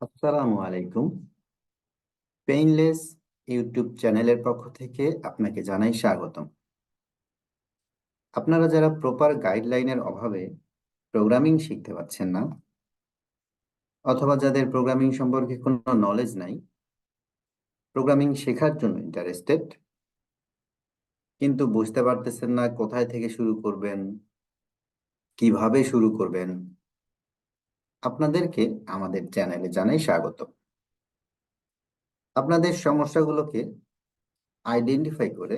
আসসালামু আলাইকুম। Painless YouTube চ্যানেলের পক্ষ থেকে আপনাকে জানাই স্বাগতম। আপনারা যারা প্রপার গাইডলাইনের অভাবে প্রোগ্রামিং শিখতে পারছেন না, অথবা যাদের প্রোগ্রামিং সম্পর্কে কোনো নলেজ নাই, প্রোগ্রামিং শেখার জন্য ইন্টারেস্টেড কিন্তু বুঝতে পারতেছেন না কোথায় থেকে শুরু করবেন, কিভাবে শুরু করবেন, আপনাদেরকে আমাদের চ্যানেলে জানাই স্বাগত। আপনাদের সমস্যাগুলোকে আইডেন্টিফাই করে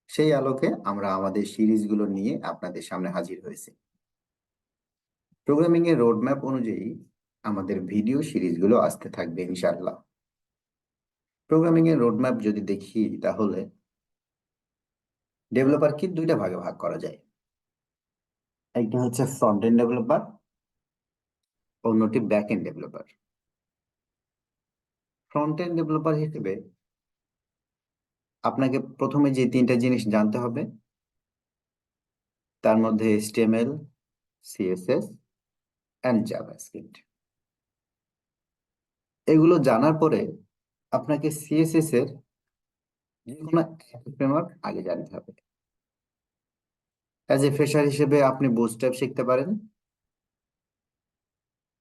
সেই আলোকে আমরা আমাদের সিরিজগুলো নিয়ে আপনাদের সামনে হাজির হয়েছি। প্রোগ্রামিং এর রোডম্যাপ অনুযায়ী আমাদের ভিডিও সিরিজগুলো আসতে থাকবে ইনশাআল্লাহ। প্রোগ্রামিং এর রোডম্যাপ যদি দেখি তাহলে ডেভেলপারকে দুইটা ভাগে ভাগ করা যায়। একটা হচ্ছে ফ্রন্ট এন্ড ডেভেলপার, অন্যটি back end developer. Front end developer হিসেবে আপনাকে প্রথমে যে তিনটা জিনিস জানতে হবে, তার মধ্যে এইচটিএমএল, সিএসএস এন্ড জাভাস্ক্রিপ্ট। এগুলো জানার পরে আপনাকে সিএসএস এর যে কোনো ফ্রেমওয়ার্ক আগে জানতে হবে। অ্যাজ এ ফ্রেশার হিসেবে আপনি বুটস্ট্র্যাপ শিখতে পারেন।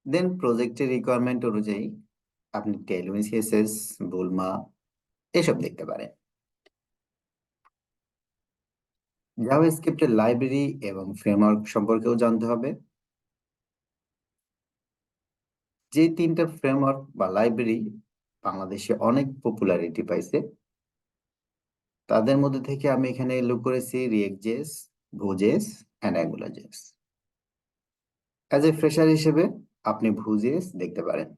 দেন প্রজেক্টের রিকোয়ারমেন্ট অনুযায়ী আপনি টেলউইন, সিএসএস, বুলমা এসব দেখতে পারেন। জাভাস্ক্রিপ্টের লাইব্রেরি এবং ফ্রেমওয়ার্ক সম্পর্কেও জানতে হবে। যে তিনটা ফ্রেমওয়ার্ক বা লাইব্রেরি বাংলাদেশে অনেক পপুলারিটি পাইছে, তাদের মধ্যে থেকে আমি এখানে উল্লেখ করেছি React JS, Vue JS and Angular JS. As a fresher হিসেবে আপনি ভুজেস দেখতে পারেন।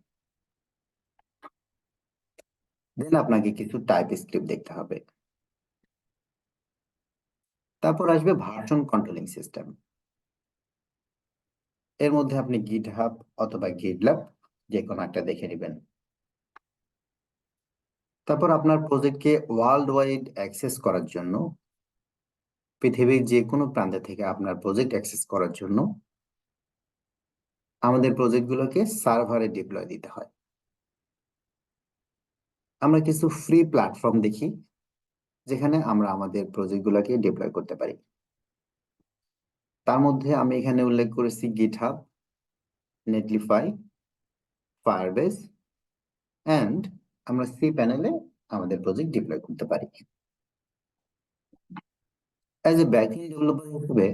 দেন আপনাকে কিছু টাইপ স্ক্রিপ্ট দেখতে হবে। তারপর আসবে ভার্সন কন্ট্রোলিং সিস্টেম। এর মধ্যে আপনি গিটহাব অথবা গিটল্যাব যে কোনো একটা দেখে নেবেন। তারপর আপনার প্রজেক্টকে ওয়ার্ল্ড ওয়াইড অ্যাক্সেস করার জন্য, পৃথিবীর যে কোনো প্রান্ত থেকে আপনার প্রজেক্ট অ্যাক্সেস করার জন্য আমাদের প্রজেক্টগুলোকে সার্ভারে ডিপ্লয় দিতে হয়। আমরা কিছু ফ্রি প্ল্যাটফর্ম দেখি যেখানে আমরা আমাদের প্রজেক্টগুলোকে ডিপ্লয় করতে পারি। তার মধ্যে আমি এখানে উল্লেখ করেছি গিটহাব, নেটলিফাই, ফায়ারবেস এন্ড আমরা সি প্যানেলে আমাদের প্রজেক্ট ডিপ্লয় করতে পারি। অ্যাজ এ ব্যাকএন্ড ডেভেলপার হিসেবে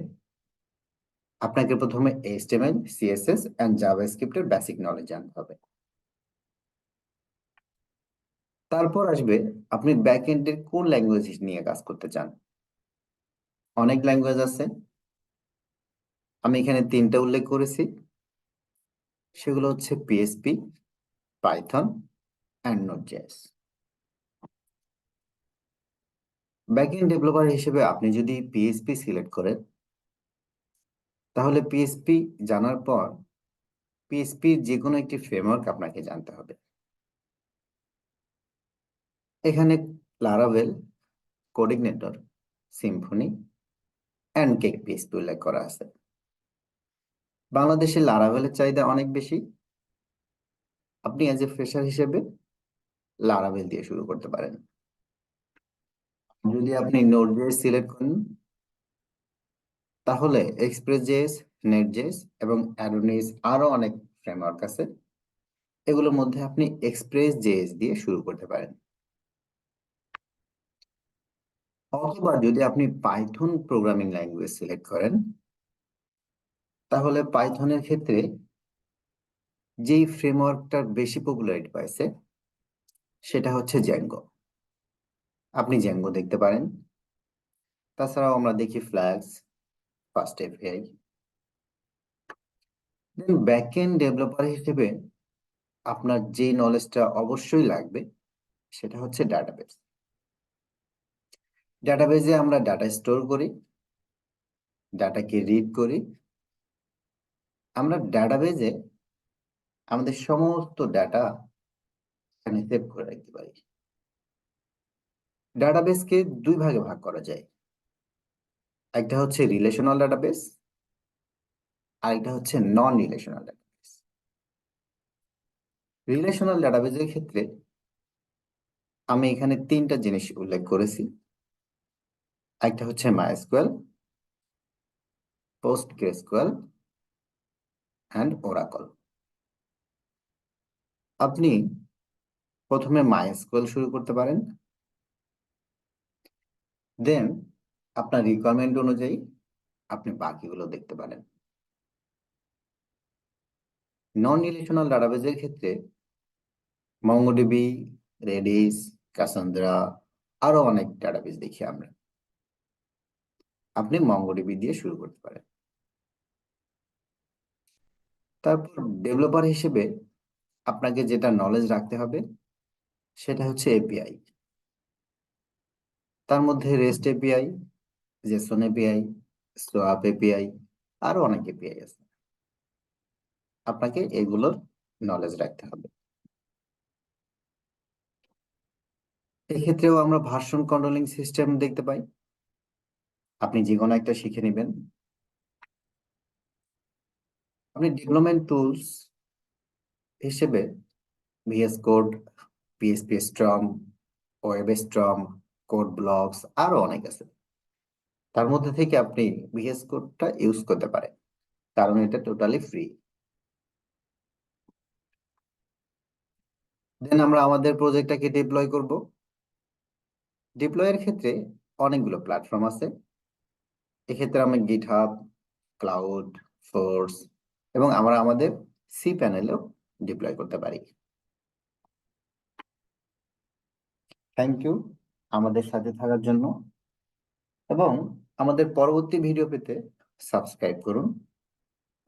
আপনাকে প্রথমে এইচটিএমএল, সিএসএস এন্ড জাভাস্ক্রিপ্টের বেসিক নলেজ জানতে হবে। তারপর আসবে আপনি ব্যাকএন্ডের কোন ল্যাঙ্গুয়েজ নিয়ে কাজ করতে চান। অনেক ল্যাঙ্গুয়েজ আছে, আমি এখানে তিনটা উল্লেখ করেছি। সেগুলো হচ্ছে PHP, Python and Node JS. Backend developer হিসেবে আপনি যদি পিএসপি সিলেক্ট করেন, তাহলে পিএসপি জানার পর পিএসপির যে কোনো একটি ফ্রেমওয়ার্ক আপনাকে জানতে হবে। এখানে Laravel, CodeIgniter, Symfony and Cake PHP উল্লেখ করা আছে। বাংলাদেশে লারাভেলের চাহিদা অনেক বেশি। আপনি অ্যাজ এ ফ্রেশার হিসেবে লারাভেল দিয়ে শুরু করতে পারেন। যদি আপনি নোড.জেএস সিলেক্ট করেন, তাহলে এক্সপ্রেস.জেএস, নেট.জেএস এবং অ্যাডোনিস আরো অনেক ফ্রেমওয়ার্ক আছে। এগুলোর মধ্যে আপনি এক্সপ্রেস.জেএস দিয়ে শুরু করতে পারেন। অথবা যদি আপনি পাইথন প্রোগ্রামিং ল্যাঙ্গুয়েজ সিলেক্ট করেন, তাহলে পাইথনের ক্ষেত্রে যেই ফ্রেমওয়ার্কটার বেশি পপুলারিটি পাইছে সেটা হচ্ছে জ্যাঙ্গো। আপনি জ্যাঙ্গো দেখতে পারেন। তাছাড়াও আমরা দেখি ফ্ল্যাক্স, ফাস্ট এপিআই। দেন ব্যাকএন্ড ডেভেলপার হিসেবে আপনার যে নলেজটা অবশ্যই লাগবে সেটা হচ্ছে ডাটাবেস। ডাটাবেজে আমরা ডাটা স্টোর করি, ডাটাকে রিড করি। আমরা ডাটাবেজে আমাদের সমস্ত ডাটা এখানে সেভ করে রাখতে পারি। ডাটাবেসকে দুই ভাগে ভাগ করা যায়। একটা হচ্ছে রিলেশনাল ডাটাবেস, আর একটা হচ্ছে নন রিলেশনাল ডাটাবেস। রিলেশনাল ডাটাবেজের ক্ষেত্রে আমি এখানে তিনটা জিনিস উল্লেখ করেছি। একটা হচ্ছে মাইএসকিউএল, পোস্টগ্রেসকিউএল অ্যান্ড ওরাকল। আপনি প্রথমে মাইএসকিউএল শুরু করতে পারেন, দেন আপনার রিকোয়ারমেন্ট অনুযায়ী আপনি বাকিগুলো দেখতে পারেন। নন রিলেশনাল ডাটাবেজের ক্ষেত্রে মঙ্গোডিবি, রেডিস, ক্যাসান্দ্রা, আরো অনেক ডাটাবেজ দেখি আমরা। আপনি মঙ্গোডিবি দিয়ে শুরু করতে পারেন। তারপর ডেভেলপার হিসেবে আপনাকে যেটা নলেজ রাখতে হবে সেটা হচ্ছে এপিআই। তার মধ্যে REST API, JSON API, SOAP API, আরো অনেক এপিআই আছে। আপনাকে এগুলোর নলেজ রাখতে হবে। এক্ষেত্রেও আমরা ভার্সন কন্ট্রোলিং সিস্টেম দেখতে পাই। আপনি যে কোনো একটা শিখে নেবেন। আপনি ডেভেলপমেন্ট টুলস হিসেবে VS Code, PSP storm, WebStorm, Code Blocks, আরো অনেক আছে। তার মধ্যে থেকে আপনি ভিএস কোডটা ইউজ করতে পারেন, কারণ এটা টোটালি ফ্রি। দেন আমরা আমাদের প্রজেক্টটাকে ডিপ্লয় করব। ডিপ্লয়ের ক্ষেত্রে অনেকগুলো প্ল্যাটফর্ম আছে। এক্ষেত্রে আমি গিটহাব, ক্লাউড, ফোর্স এবং আমরা আমাদের সি প্যানেলেও ডিপ্লয় করতে পারি। থ্যাংক ইউ আমাদের সাথে থাকার জন্য, এবং আমাদের পরবর্তী ভিডিও পেতে সাবস্ক্রাইব করুন।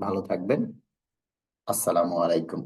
ভালো থাকবেন। আসসালামু আলাইকুম।